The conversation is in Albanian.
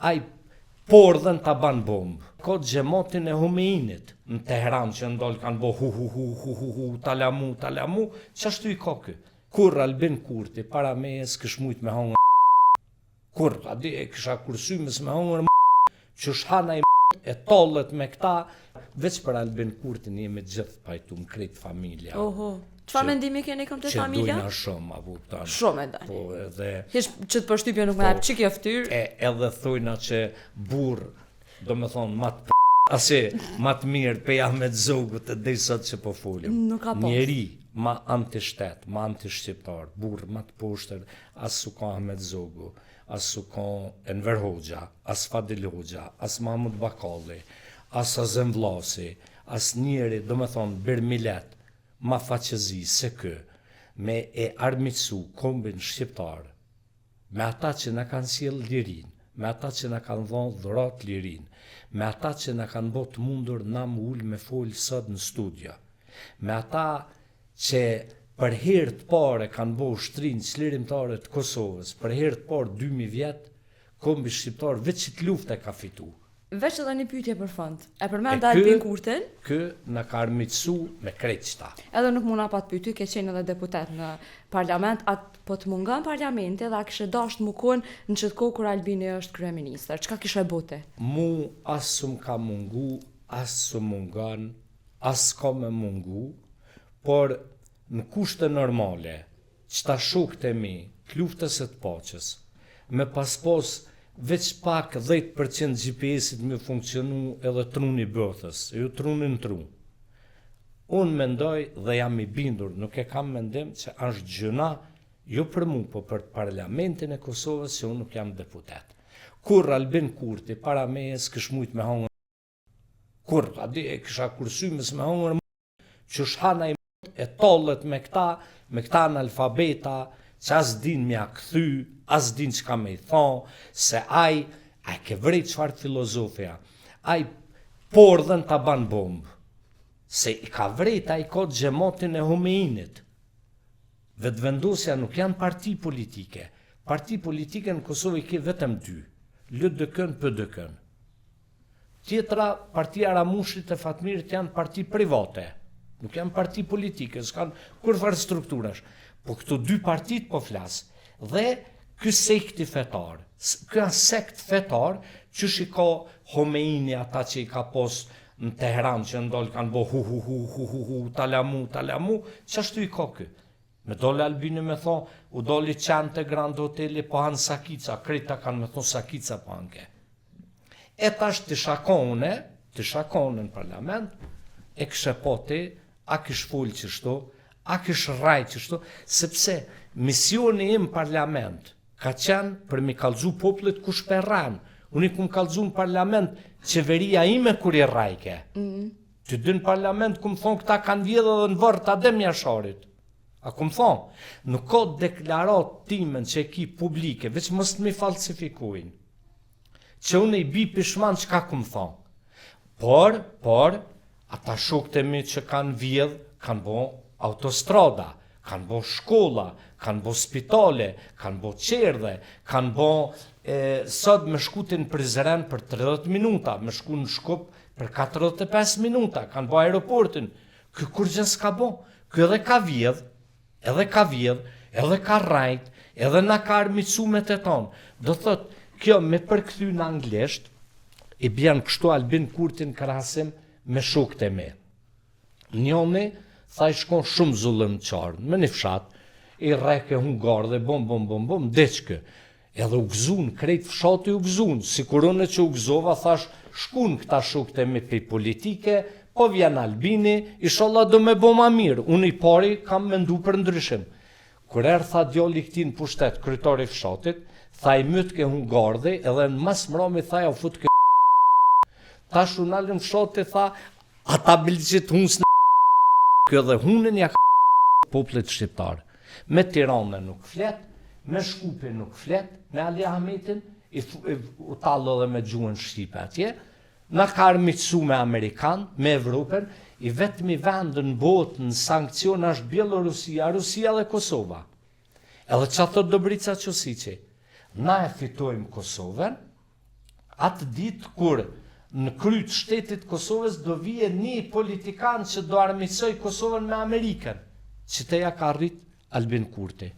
Ai pordhen ta ban bombë. Ka xhemotin e Humeinit në Teheran që ndol kanë bo hu, talamu, qashtu i ka ky. Kur Albin Kurti para meje s'kish mujt me hongër kur, adi e kisha kursymës me hongër që shhana e tollet me këta, veç për Albin Kurtin jemi gjithë pajtum, krejt familja. Oho. Çfarë mendimi keni kom të familja? Që dojna shumë, a kupton. Shumë e dani. Po edhe Hiç që të përshtypje nuk më hap çik jo fytyr. Edhe thojna që burr, domethënë ase më të mirë pe Ahmet Zogu të dej sot që po folim. Nuk ka pas. Njeri ma antishtet, ma antishqiptar, burr më të poshtër, as su ka Ahmet Zogu, as su ka Enver Hoxha, as Fadil Hoxha, as Mahmud Bakalli, as Azem Vllasi, as njeri, domethënë Birmilet, ma faqëzi se kë, me e armiqsu kombin shqiptar, me ata që na kanë sjell lirin, me ata që na kanë dhënë dhurat lirin, me ata që na kanë bërë të mundur na më ul me fol sot në studio, me ata që për herë të parë kanë bërë shtrinë çlirimtare të Kosovës, për herë të parë 2000 vjet, kombi shqiptar veç që luftë ka fitu. Veç edhe një pyetje për fund. E përmend Albin Kurtin? Kë na ka armiqsu me krejt qëta. Edhe nuk muna pa të pyety, ke qenë edhe deputet në parlament, atë po të mungon parlamenti dhe a kishe dashur më kon në çdo kohë kur Albini është kryeministër. Çka kishe bote? Mu as s'm ka mungu, as s'm mungon, as s'ka me mungu, por në kushte normale, qëta shokët e mi, të luftës e të paqes, me pas veç pak 10% GPS-it me funksionu edhe truni bëthës, jo trunin tru. Unë mendoj dhe jam i bindur, nuk e kam mendim që është gjëna, jo për mu, po për parlamentin e Kosovës, se unë nuk jam deputet. Kur Albin Kurti para meje s'kish mujt me hongër, kur, adi e kisha kursymës me hongër, që shhana e tollet me këta analfabeta, që as din mja këthy, as din që ka me i thonë, se ai ke vrejt qëfar filozofia, ai pordhen ta ban bombë, se i ka vrejt, ai ka xhemotin e Humeinit. Vetëvendosja nuk janë parti politike. Parti politike në Kosovë i ke vetëm 2, LDK-n, PDK-n. Tjetra, partia Ramushit e Fatmirit janë parti private, nuk janë parti politike, s'kan kurfar strukturash. Po këto 2 partit po flas. Dhe ky sekti fetar, ky sekt fetar që shiko Homeini ata që i ka pos në Teheran që ndol kanë bo hu, talamu, qashtu i ka ky. Me dole Albini me thonë, u doli qante Grand Hoteli po hanë sakica, krejta kanë me thonë sakica po hanke. E tash të shakone në parlament, e kështë po ti, a kështë full qështu, a kështë raj qështu, sepse misioni im parlament ka qenë për mi kalzu poplit kush për ranë. Unë i kum kalzu në parlament qeveria ime kur i rajke. Të dy në parlament kum thonë këta kanë vjedhë dhe në vërë të adem jasharit. A kum thonë, nuk ka deklarat timen që e ki publike, veç mos të mi falsifikujnë. Që unë i bi pishman që ka kum thonë. Por, ata shokët e mi që kanë vjedhë, kanë bo autostrada, kanë bo shkolla, kanë bo spitale, kanë bo qerdhe, kanë bo sot me shkutin Prizren për 30 minuta, me shku në Shkup për 45 minuta, kanë bo aeroportin. Kë kur gjë s'ka bo, kë edhe ka vjedh, edhe ka rajt, edhe na ka armiqsu me të tonë. Do thot, kjo me përkthy në anglisht, i bjen kështu Albin Kurtin krahasim me shokët e me. Njoni, tha i shkon shumë zullëm qarë, me një fshat, i reke hungar dhe bom, deqke. Edhe u gzun, krejt fshati u gzun, si kurone që u gzova, thash, shkun këta shokët e me pej politike, po vjen Albini, inshallah do me bo ma mirë, unë i pari kam mendu për ndryshim. Kur tha djali këti në pushtet, kryetari i fshatit, tha i myt ke hungardi, edhe në mas mrami tha ja u fut ke tash unë alën fshatit, tha, ata bilqit huns në kjo dhe hunën ja poplit shqiptar. Me Tiranën nuk flet, me Shkupin nuk flet, me Ali Ahmetin, u talë dhe me gjuhën shqipe atje, na ka armiqsu me Amerikan, me Evropën, i vetëmi vendë në botë në sankcion është Bielorusia, Rusia dhe Kosova. Edhe që thot Dobrica Qosiqi, na e fitojmë Kosovën, atë ditë kur në kryt shtetit Kosovës do vije një politikan që do armiqsoj Kosovën me Amerikën, që teja ka rrit Albin Kurti.